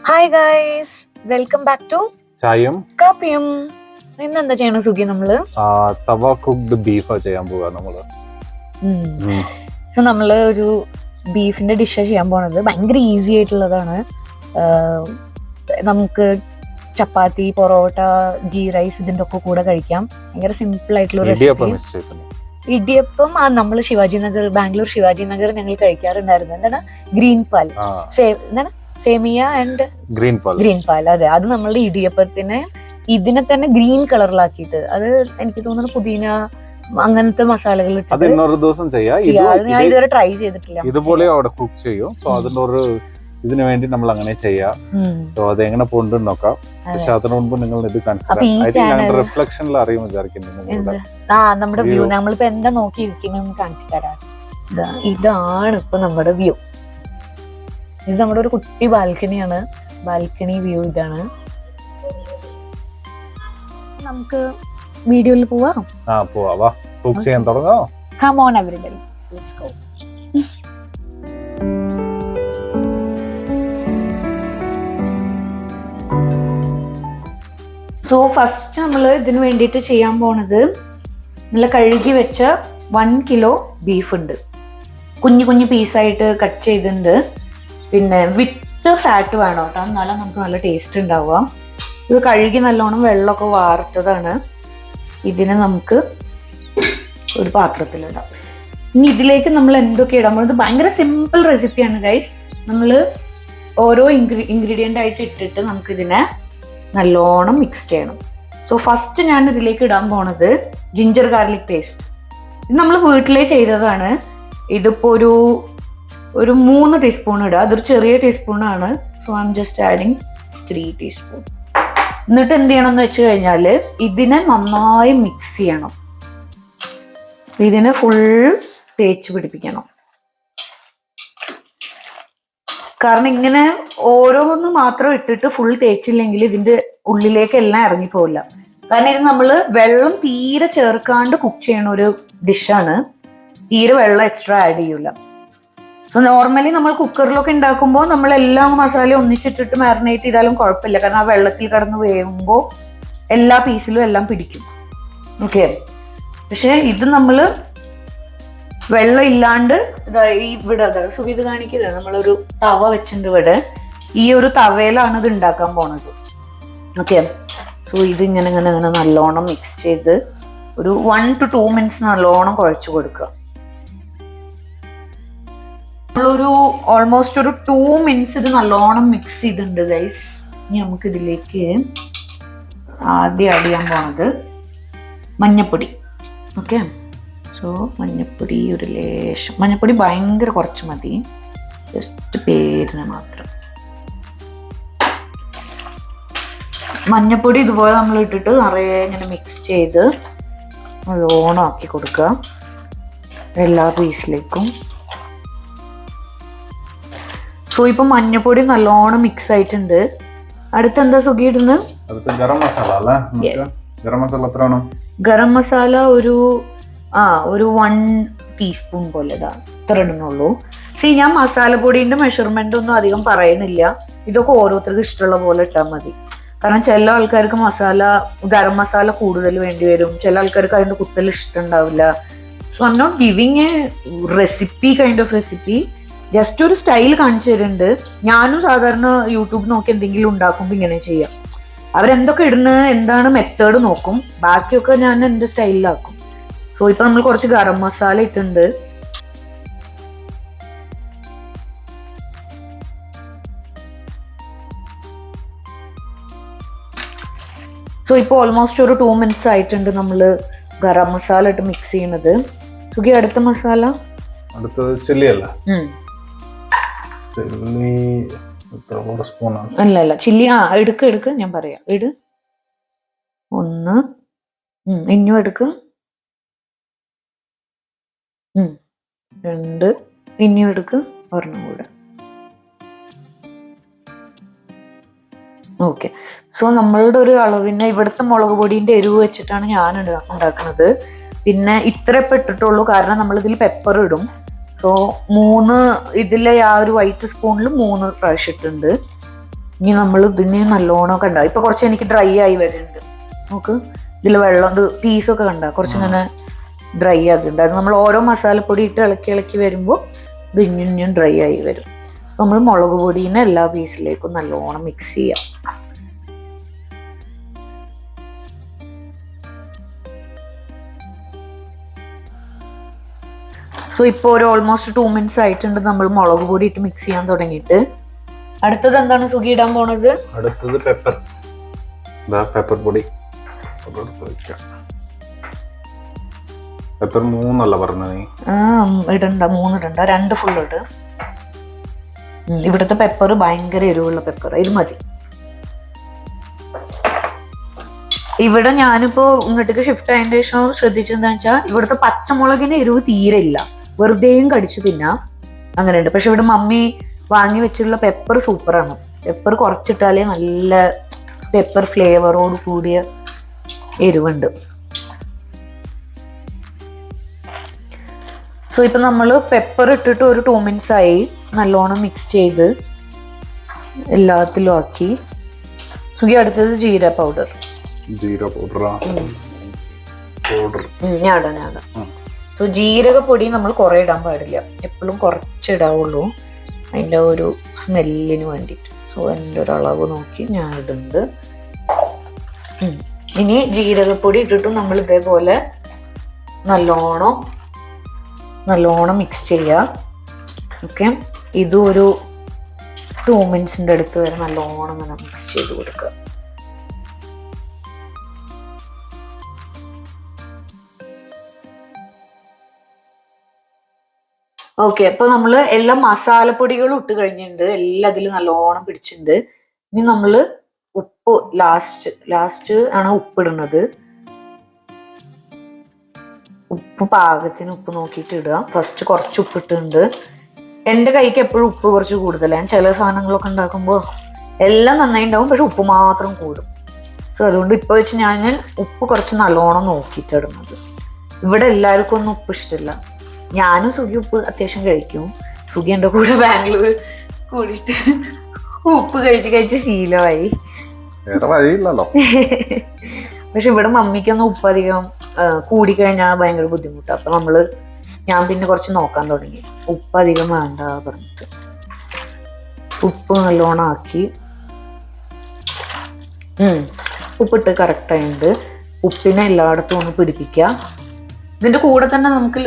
Hi guys, welcome back to ചായയും കാപ്പിയും. ഇന്ന് എന്താ ചെയ്യണ സുഖി? നമ്മള് തവ കുക്ക്ഡ് ബീഫ് ചെയ്യാൻ പോവാ നമ്മള്. സോ നമ്മള് ഒരു ബീഫിന്റെ ഡിഷ് ചെയ്യാൻ പോണത്. ഭയങ്കര ഈസി ആയിട്ടുള്ളതാണ്. നമുക്ക് ചപ്പാത്തി, പൊറോട്ട, ഗീ റൈസ് ഇതിന്റെ ഒക്കെ കൂടെ കഴിക്കാം. ഭയങ്കര സിമ്പിൾ ആയിട്ടുള്ള റെസിപ്പി. ഇടിയപ്പം നമ്മള് ശിവാജി നഗർ, ബാംഗ്ലൂർ ശിവാജി നഗർ ഞങ്ങൾ കഴിക്കാറുണ്ടായിരുന്നു. എന്താണ് ഗ്രീൻ പാൽ, എന്താണ് സേമിയ ആൻഡ് ഗ്രീൻ പാൽ. അതെ, അത് നമ്മളുടെ ഇടിയപ്പത്തിന് ഇതിനെ തന്നെ ഗ്രീൻ കളറിലാക്കിയിട്ട്, അത് എനിക്ക് തോന്നുന്നു പുതിന അങ്ങനത്തെ മസാലകൾ ഇട്ടിട്ട് ഞാൻ ഇതുവരെ ട്രൈ ചെയ്തിട്ടില്ല. ഇതുപോലെ അവിടെ കുക്ക് ചെയ്യും. സോ അതിനൊരു ഇതിനു വേണ്ടി നമ്മൾ അങ്ങനെ ചെയ്യാം. സോ അത് എങ്ങനെ പോണ്ടെന്ന് നോക്കാം. പക്ഷെ അതിനു മുൻപ് നിങ്ങൾ ഇത് റിഫ്ലക്ഷനിൽ അറിയും വിചാരിക്കുന്നു. നമ്മുടെ വ്യൂ നമ്മളിപ്പോ എന്താ നോക്കിയിരിക്കുന്ന കാണിച്ചു തരാം. ഇതാണ് ഇപ്പൊ നമ്മുടെ വ്യൂ. ഇത് നമ്മുടെ ഒരു കുട്ടി ബാൽക്കണിയാണ്. ബാൽക്കണി വ്യൂ ഇതാണ്. നമുക്ക് വീഡിയോയിൽ പോവാം. പോവാ, കുക്ക് ചെയ്യാൻ തുടങ്ങാം. Come on everybody, let's go. So first നമ്മൾ ഇതിന് വേണ്ടിയിട്ട് ചെയ്യാൻ പോണത്, നല്ല കഴുകി വെച്ച 1 കിലോ ബീഫ് ഉണ്ട്. കുഞ്ഞു കുഞ്ഞു പീസായിട്ട് കട്ട് ചെയ്തിട്ടുണ്ട്. പിന്നെ വിത്ത് ഫാറ്റ് വേണം കേട്ടോ, എന്നാലും നമുക്ക് നല്ല ടേസ്റ്റ് ഉണ്ടാവുക. ഇത് കഴുകി നല്ലോണം വെള്ളമൊക്കെ വാർത്തതാണ്. ഇതിനെ നമുക്ക് ഒരു പാത്രത്തിലിടാം. ഇനി ഇതിലേക്ക് നമ്മൾ എന്തൊക്കെ ഇടാൻ പോകുന്നത്? ഭയങ്കര സിമ്പിൾ റെസിപ്പിയാണ് ഗൈസ്. നമ്മൾ ഓരോ ഇൻഗ്രീഡിയൻ്റ് ആയിട്ട് ഇട്ടിട്ട് നമുക്കിതിനെ നല്ലോണം മിക്സ് ചെയ്യണം. സോ ഫസ്റ്റ് ഞാൻ ഇതിലേക്ക് ഇടാൻ പോണത് ജിഞ്ചർ ഗാർലിക് പേസ്റ്റ്. ഇത് നമ്മൾ വീട്ടിലേ ചെയ്തതാണ്. ഇതിപ്പോൾ ഒരു 3 ടീസ്പൂൺ ഇടുക. അതൊരു ചെറിയ ടീസ്പൂണാണ്. So I am just adding 3 teaspoon. എന്നിട്ട് എന്ത് ചെയ്യണം എന്ന് വെച്ച് കഴിഞ്ഞാൽ ഇതിനെ നന്നായി മിക്സ് ചെയ്യണം. ഇതിനെ ഫുൾ തേച്ച് പിടിപ്പിക്കണം. കാരണം ഇങ്ങനെ ഓരോന്ന് മാത്രം ഇട്ടിട്ട് ഫുൾ തേച്ചില്ലെങ്കിൽ ഇതിന്റെ ഉള്ളിലേക്ക് എല്ലാം ഇറങ്ങിപ്പോവില്ല. കാരണം ഇത് നമ്മൾ വെള്ളം തീരെ ചേർക്കാണ്ട് കുക്ക് ചെയ്യണ ഒരു ഡിഷാണ്. തീരെ വെള്ളം എക്സ്ട്രാ ആഡ് ചെയ്യൂല. സോ നോർമലി നമ്മൾ കുക്കറിലൊക്കെ ഉണ്ടാക്കുമ്പോൾ നമ്മൾ എല്ലാ മസാലയും ഒന്നിച്ചിട്ടിട്ട് മാരിനേറ്റ് ചെയ്താലും കുഴപ്പമില്ല. കാരണം ആ വെള്ളത്തിൽ കിടന്ന് വേകുമ്പോൾ എല്ലാ പീസിലും എല്ലാം പിടിക്കും. ഓക്കെ, പക്ഷെ ഇത് നമ്മൾ വെള്ളം ഇല്ലാണ്ട് ഇവിടെ സുഖിത് കാണിക്കുന്നത്, നമ്മളൊരു തവ വെച്ചിട്ടുണ്ട് ഇവിടെ. ഈ ഒരു തവയിലാണ് ഇത് ഉണ്ടാക്കാൻ പോണത്. ഓക്കെ, സോ ഇത് ഇങ്ങനെ ഇങ്ങനെ ഇങ്ങനെ നല്ലോണം മിക്സ് ചെയ്ത് ഒരു 1 to 2 മിനിറ്റ്സ് നല്ലോണം കുഴച്ച് കൊടുക്കുക. നമ്മളൊരു ഓൾമോസ്റ്റ് ഒരു 2 മിനിറ്റ്സ് ഇത് നല്ലോണം മിക്സ് ചെയ്തിട്ടുണ്ട് ഗൈസ്. ഇനി നമുക്ക് ഇതിലേക്ക് ആദ്യം ആഡ് ചെയ്യാൻ പോണത് മഞ്ഞപ്പൊടി. ഓക്കെ, സോ മഞ്ഞപ്പൊടി ഒരു ലേശം, മഞ്ഞപ്പൊടി ഭയങ്കര കുറച്ച് മതി, ജസ്റ്റ് പേരിന് മാത്രം. മഞ്ഞപ്പൊടി ഇതുപോലെ നമ്മൾ ഇട്ടിട്ട് നിറയെ ഇങ്ങനെ മിക്സ് ചെയ്ത് നല്ലോണം ആക്കി കൊടുക്കുക എല്ലാ പീസിലേക്കും. സോ ഇപ്പൊ മഞ്ഞപ്പൊടി നല്ലോണം മിക്സ് ആയിട്ടുണ്ട്. അടുത്ത് എന്താ സുഖി ഇടുന്നത്? ഗരം മസാല ഒരു 1 ടീസ്പൂൺ പോലെ ഇത്ര ഇടുന്നുള്ളൂ. ഞാൻ മസാലപ്പൊടിന്റെ മെഷർമെന്റ് ഒന്നും അധികം പറയുന്നില്ല. ഇതൊക്കെ ഓരോരുത്തർക്ക് ഇഷ്ടമുള്ള പോലെ ഇട്ടാൽ മതി. കാരണം ചില ആൾക്കാർക്ക് ഗരം മസാല കൂടുതൽ വേണ്ടി വരും, ചില ആൾക്കാർക്ക് അതിന്റെ കുത്തൽ ഇഷ്ടമുണ്ടാവില്ല. So I am not giving a recipe kind of recipe, just ഒരു സ്റ്റൈൽ കാണിച്ചു തരുന്നുണ്ട്. ഞാനും സാധാരണ യൂട്യൂബ് നോക്കി എന്തെങ്കിലും ഉണ്ടാക്കുമ്പോൾ ഇങ്ങനെ ചെയ്യാം. അവരെന്തൊക്കെ ഇടുന്നത്, എന്താണ് മെത്തേഡ് നോക്കും, ബാക്കിയൊക്കെ ഞാൻ എൻ്റെ സ്റ്റൈലിലാക്കും. സോ ഇപ്പൊ നമ്മൾ കുറച്ച് ഗരം മസാല ഇട്ടുണ്ട്. സോ ഇപ്പൊ ഓൾമോസ്റ്റ് ഒരു 2 മിനിറ്റ്സ് ആയിട്ടുണ്ട് നമ്മൾ ഗരം മസാല ഇട്ട് മിക്സ് ചെയ്യുന്നത്. സുഖി അടുത്ത മസാല അല്ല ചില്ലി. എടുക്ക് ഞാൻ പറയാം. ഇട് 1, ഇനിയും എടുക്ക് 2, ഇനിയും എടുക്ക് 1 കൂടെ. ഓക്കെ, സോ നമ്മളുടെ ഒരു അളവിന് ഇവിടുത്തെ മുളക് പൊടിന്റെ എരിവ് വെച്ചിട്ടാണ് ഞാൻ ഉണ്ടാക്കുന്നത്. പിന്നെ ഇത്ര ഇട്ടിട്ടുള്ളൂ, കാരണം നമ്മളിതിൽ പെപ്പർ ഇടും. സോ 3 ഇതിലെ ആ ഒരു വൈറ്റ് സ്പൂണിൽ 3 പ്രാവശ്യം ഇട്ടുണ്ട്. ഇനി നമ്മൾ ഇതിന് നല്ലോണം ഒക്കെ ഉണ്ടാവും. ഇപ്പൊ കുറച്ച് എനിക്ക് ഡ്രൈ ആയി വരുന്നുണ്ട്. നമുക്ക് ഇതിൽ വെള്ളം ഇത് പീസൊക്കെ കണ്ട കുറച്ചിങ്ങനെ ഡ്രൈ ആകുന്നുണ്ട്. അത് നമ്മൾ ഓരോ മസാലപ്പൊടി ഇട്ട് ഇളക്കി ഇളക്കി വരുമ്പോൾ ഇത് ഇഞ്ഞും ഡ്രൈ ആയി വരും. നമ്മൾ മുളക് പൊടീനെ എല്ലാ പീസിലേക്കും നല്ലോണം മിക്സ് ചെയ്യാം. സോ ഇപ്പോൾ ഒരു ഓൾമോസ്റ്റ് 2 minutes ആയിട്ടുണ്ട് നമ്മൾ മുളക് പൊടി ഇട്ട് മിക്സ് ചെയ്യാൻ തുടങ്ങിയിട്ട്. അടുത്തത് എന്താണ് സുഖി ഇടാൻ പോണത്? അടുത്തത് പെപ്പർ. പെപ്പർ പൊടി പെപ്പർ 3 അല്ല പറഞ്ഞത്? ഇടണ്ട, 3 ഇടണ്ട, 2 ഫുൾ ഇട്. ഇവിടുത്തെ പെപ്പർ ഭയങ്കര എരിവുള്ള പെപ്പർ, ഇത് മതി. ഇവിടെ ഞാനിപ്പോ ഇങ്ങോട്ടേക്ക് ഷിഫ്റ്റ് ആയതിനു ശേഷം ശ്രദ്ധിച്ചെന്താ വെച്ചാൽ ഇവിടുത്തെ പച്ചമുളകിന് എരിവ് തീരെ ഇല്ല, വെറുതെയും കടിച്ചു തിന്നാം, അങ്ങനെയുണ്ട്. പക്ഷെ ഇവിടെ മമ്മി വാങ്ങി വെച്ചിട്ടുള്ള പെപ്പർ സൂപ്പറാണ്. പെപ്പർ കുറച്ചിട്ടാലേ നല്ല പെപ്പർ ഫ്ലേവറോട് കൂടിയ എരിവുണ്ട്. സോ ഇപ്പൊ നമ്മള് പെപ്പർ ഇട്ടിട്ട് ഒരു 2 minutes ആയി. നല്ലോണം മിക്സ് ചെയ്ത് എല്ലാത്തിലും ആക്കി. സുഖി അടുത്തത് ജീര പൗഡർ. ഞാടാ. സോ ജീരകപ്പൊടി നമ്മൾ കുറെ ഇടാൻ പാടില്ല, എപ്പോഴും കുറച്ചിടാവുള്ളൂ, അതിൻ്റെ ഒരു സ്മെല്ലിന് വേണ്ടിയിട്ട്. സോ എൻ്റെ ഒരു അളവ് നോക്കി ഞാൻ ഇടുന്നുണ്ട്. ഇനി ജീരകപ്പൊടി ഇട്ടിട്ടും നമ്മൾ ഇതേപോലെ നല്ലോണം മിക്സ് ചെയ്യുക. ഓക്കെ, ഇതും ഒരു 2 minutes അടുത്ത് വരെ നല്ലോണം ഇങ്ങനെ മിക്സ് ചെയ്ത് കൊടുക്കുക. ഓക്കെ, അപ്പൊ നമ്മള് എല്ലാ മസാലപ്പൊടികളും ഇട്ട് കഴിഞ്ഞിട്ടുണ്ട്, എല്ലാം അതിൽ നല്ലോണം പിടിച്ചിട്ടുണ്ട്. ഇനി നമ്മള് ഉപ്പ് ലാസ്റ്റ് ആണ് ഉപ്പിടുന്നത്. ഉപ്പ് പാകത്തിന് ഉപ്പ് നോക്കിയിട്ട് ഇടുക. ഫസ്റ്റ് കുറച്ച് ഉപ്പിട്ടുണ്ട്. എൻ്റെ കൈക്ക് എപ്പോഴും ഉപ്പ് കുറച്ച് കൂടുതലാണ്. ഞാൻ ചില സാധനങ്ങളൊക്കെ ഉണ്ടാക്കുമ്പോൾ എല്ലാം നന്നായി ഉണ്ടാവും, പക്ഷെ ഉപ്പ് മാത്രം കൂടും. സോ അതുകൊണ്ട് ഇപ്പോൾ വെച്ച് ഞാൻ ഉപ്പ് കുറച്ച് നല്ലോണം നോക്കിയിട്ട് ഇടുന്നത്. ഇവിടെ എല്ലാവർക്കും ഒന്നും ഉപ്പ് ഇഷ്ടമില്ല. ഞാനും സുഖി ഉപ്പ് അത്യാവശ്യം കഴിക്കും. സുഖി എൻ്റെ കൂടെ ബാംഗ്ലൂർ കൂടിയിട്ട് ഉപ്പ് കഴിച്ച് ശീലമായി. പക്ഷെ ഇവിടെ മമ്മിക്കൊന്നും ഉപ്പ് അധികം കൂടിക്കഴിഞ്ഞാൽ ഭയങ്കര ബുദ്ധിമുട്ടാണ്. അപ്പൊ ഞാൻ പിന്നെ കുറച്ച് നോക്കാൻ തുടങ്ങി, ഉപ്പ് അധികം വേണ്ട പറഞ്ഞിട്ട് ഉപ്പ് നല്ലോണം ആക്കി. ഉപ്പിട്ട് കറക്റ്റായിട്ടുണ്ട്. ഉപ്പിനെ എല്ലായിടത്തും ഒന്ന് പിടിപ്പിക്കുക. ഇതിന്റെ കൂടെ തന്നെ നമുക്ക്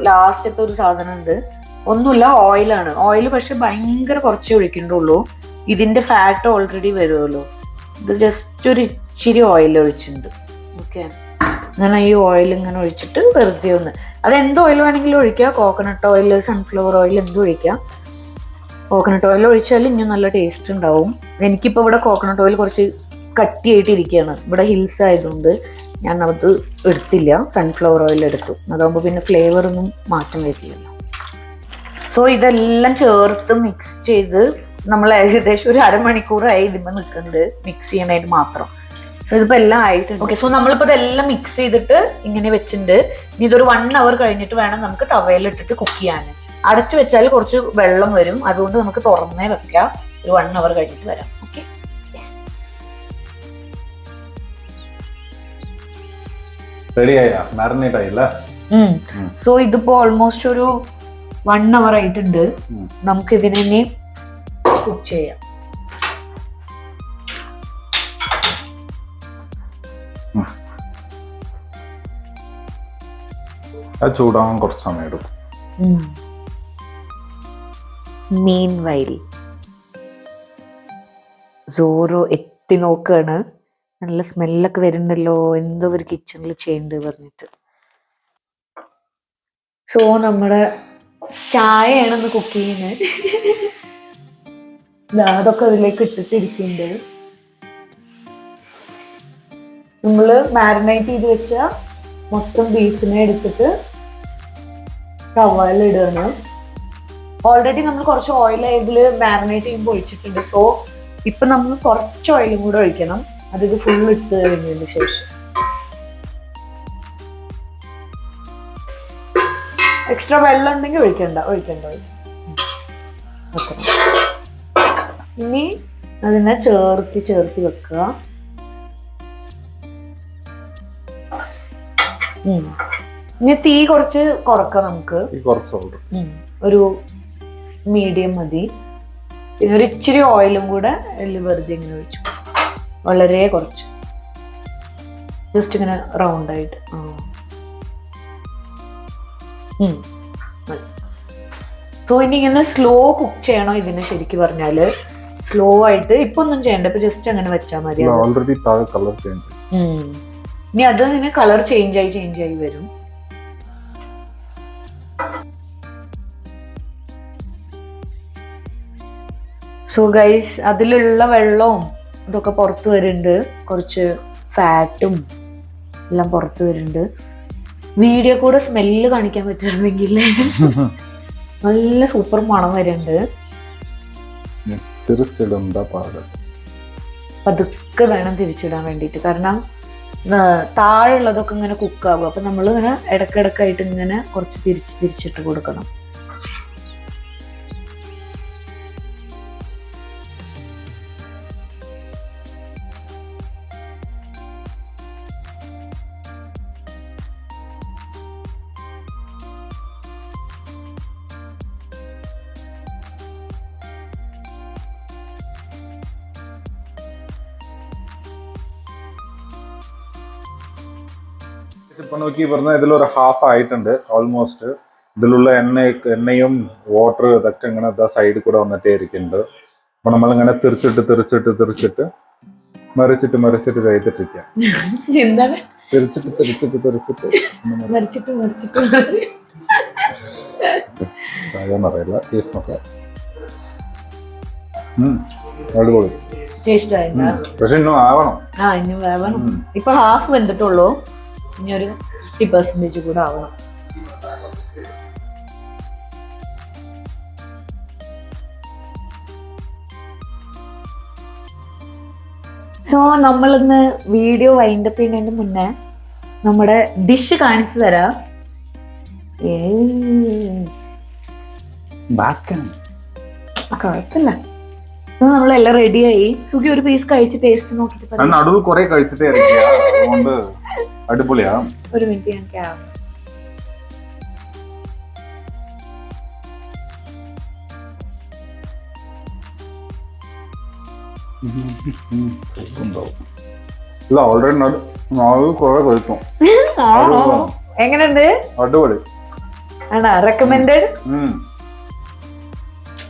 ലാസ്റ്റത്തെ ഒരു സാധനം ഉണ്ട്, ഒന്നുമില്ല, ഓയിലാണ്. ഓയിൽ പക്ഷെ ഭയങ്കര കുറച്ചേ ഒഴിക്കണ്ടുള്ളൂ, ഇതിന്റെ ഫാറ്റ് ഓൾറെഡി വരുമല്ലോ. ഇത് ജസ്റ്റ് ഒരു ഇച്ചിരി ഓയിൽ ഒഴിച്ചിട്ടുണ്ട്. ഓക്കെ, അങ്ങനെ ഈ ഓയിൽ ഇങ്ങനെ ഒഴിച്ചിട്ട് വെറുതെ ഒന്ന്, അത് എന്ത് ഓയിൽ വേണമെങ്കിലും ഒഴിക്കുക, കോക്കനട്ട് ഓയിൽ, സൺഫ്ലവർ ഓയിൽ എന്തും ഒഴിക്കാം. കോക്കനട്ട് ഓയിൽ ഒഴിച്ചാൽ ഇനിയും നല്ല ടേസ്റ്റ് ഉണ്ടാവും. എനിക്കിപ്പോൾ ഇവിടെ കോക്കനട്ട് ഓയിൽ കുറച്ച് കട്ടിയായിട്ട് ഇരിക്കുകയാണ്. ഇവിടെ ഹിൽസ് ആയതുകൊണ്ട് ഞാൻ അത് എടുത്തില്ല, സൺഫ്ലവർ ഓയിൽ എടുത്തു. അതാകുമ്പോൾ പിന്നെ ഫ്ലേവറൊന്നും മാറ്റം വരില്ലല്ലോ. സോ ഇതെല്ലാം ചേർത്ത് മിക്സ് ചെയ്ത് നമ്മൾ ഏകദേശം ഒരു അരമണിക്കൂറായി ഇതിന്മേൽ നിൽക്കുന്നുണ്ട്, മിക്സ് ചെയ്യാനായിട്ട് മാത്രം. സോ ഇതിപ്പോൾ എല്ലാം ആയിട്ടുണ്ട്. ഓക്കെ, സോ നമ്മളിപ്പോൾ ഇതെല്ലാം മിക്സ് ചെയ്തിട്ട് ഇങ്ങനെ വെച്ചിട്ടുണ്ട്. ഇനി ഇതൊരു 1 hour കഴിഞ്ഞിട്ട് വേണം നമുക്ക് തവയിലിട്ടിട്ട് കുക്ക് ചെയ്യാൻ. അടച്ചു വെച്ചാൽ കുറച്ച് വെള്ളം വരും, അതുകൊണ്ട് നമുക്ക് തുറന്നേ വെക്കാം. ഒരു 1 hour കഴിഞ്ഞിട്ട് വരാം. ഓക്കെ, സോ ഇതിപ്പോ ഓൾമോസ്റ്റ് ഒരു 1 hour ആയിട്ടുണ്ട്. നമുക്ക് ഇതിനെ കുക്ക് ചെയ്യാം. ചൂടാവാൻ കുറച്ച് സമയം എടുക്കും. മീൻവൈൽ സോറോ എത്തി നോക്കാണ്. നല്ല സ്മെല്ലൊക്കെ വരുന്നുണ്ടല്ലോ, എന്തോ ഒരു കിച്ചണിൽ ചെയ്യണ്ട് പറഞ്ഞിട്ട്. സോ നമ്മുടെ ചായയാണെന്ന് കുക്ക് ചെയ്യുന്നത്. അതൊക്കെ അതിലേക്ക് ഇട്ടിട്ടിരിക്കുന്നുണ്ട്. നമ്മള് മാരിനേറ്റ് ചെയ്ത് വെച്ച മൊത്തം ബീഫിനെ എടുത്തിട്ട് തവയിൽ ഇടുകയാണ്. ഓൾറെഡി നമ്മൾ കുറച്ച് ഓയിൽ ഇതിൽ മാരിനേറ്റ് ചെയ്യുമ്പോൾ ഒഴിച്ചിട്ടുണ്ട്. സോ ഇപ്പൊ നമ്മൾ കുറച്ച് ഓയിലും കൂടെ ഒഴിക്കണം. അതിത് ഫുൾ ഇട്ട് കഴിഞ്ഞതിന് ശേഷം എക്സ്ട്രാ വെള്ളം ഉണ്ടെങ്കിൽ ഒഴിക്കണ്ട. ഇനി അതിനെ ചേർത്തി വെക്കുക. ഇനി തീ കുറച്ച് കുറക്കാം നമുക്ക്. ഒരു മീഡിയം മതി. പിന്നെ ഒരു ഇച്ചിരി ഓയിലും കൂടെ വെറുതെ ഇങ്ങനെ വെച്ചു, വളരെ കുറച്ച്, ജസ്റ്റ് ഇങ്ങനെ റൗണ്ട് ആയിട്ട്. സോ ഇനി ഇങ്ങനെ സ്ലോ കുക്ക് ചെയ്യണോ ഇതിനെ? ശരിക്കും പറഞ്ഞാല് സ്ലോ ആയിട്ട് ഇപ്പൊ ഒന്നും ചെയ്യണ്ട, ഇപ്പൊ ജസ്റ്റ് അങ്ങനെ വെച്ചാൽ മതി. ഇനി അത് ഇങ്ങനെ കളർ ചേഞ്ച് ആയി വരും. സോ ഗൈസ്, അതിലുള്ള വെള്ളവും ഇതൊക്കെ പുറത്ത് വരുന്നുണ്ട്, കുറച്ച് ഫാറ്റും എല്ലാം പുറത്ത് വരുന്നുണ്ട്. വീഡിയോ കൂടെ സ്മെല്ല് കാണിക്കാൻ പറ്റുന്നെങ്കിൽ നല്ല സൂപ്പർ മണം വരുന്നുണ്ട്. പതുക്കെ വേണം തിരിച്ചിടാൻ വേണ്ടിയിട്ട്, കാരണം താഴെയുള്ളതൊക്കെ ഇങ്ങനെ കുക്കാകും. അപ്പൊ നമ്മൾ ഇങ്ങനെ ഇടക്കിടക്കായിട്ട് ഇങ്ങനെ കുറച്ച് തിരിച്ചിട്ട് കൊടുക്കണം. ഇപ്പൊ നോക്കി പറഞ്ഞാൽ ഇതിലൊരു ഹാഫ് ആയിട്ടുണ്ട് ഓൾമോസ്റ്റ്. ഇതിലുള്ള എണ്ണയും വാട്ടർ ഇതൊക്കെ ഇങ്ങനെ സൈഡിൽ കൂടെ വന്നിട്ടേ ഇരിക്കുന്നുണ്ട്. അപ്പൊ നമ്മളിങ്ങനെ തിരിച്ചിട്ട് മറിച്ചിട്ട് ചെയ്തിട്ടിരിക്കാം. എന്താണ് അറിയില്ല, ടേസ്റ്റ് നോക്കാം. അടിപൊളി. പക്ഷെ ഇന്നും ആവണം. ഇപ്പൊ ഹാഫ് വെന്തിട്ടുള്ളൂ, ഇനി ഒരു 50% കൂടെ ആവണം. സോ നമ്മളിന്ന് വീഡിയോ വൈൻഡപ്പ് ചെയ്യുന്നതിന് മുന്നേ നമ്മുടെ ഡിഷ് കാണിച്ചു തരാം. കുഴപ്പമില്ല, നമ്മളെല്ലാം റെഡിയായി. സുഖി ഒരു പീസ് കഴിച്ച് ടേസ്റ്റ് നോക്കിട്ട് നടുവ് കുറെ കഴിച്ചിട്ടേ അതുകൊണ്ട് അടിപൊളിയാ. ഒരു മിനിറ്റ് ഞാൻ ക്യാമറ. എങ്ങനെയുണ്ട്? അടിപൊളി. ആണോ? റെക്കമെൻഡഡ്?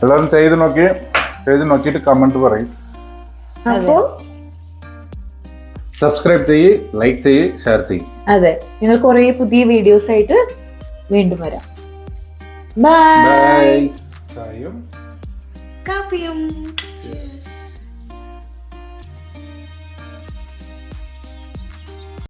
എല്ലാവരും ചെയ്ത് നോക്കിയിട്ട് കമന്റ് പറയും. അപ്പോ സബ്സ്ക്രൈബ് ചെയ്യ്, ലൈക്ക് ചെയ്യ്, ഷെയർ ചെയ്യ്. അതെ, നിങ്ങൾ കുറെ പുതിയ വീഡിയോസ് ആയിട്ട് വീണ്ടും വരാം. ബൈ. ചായയും കാപ്പിയും.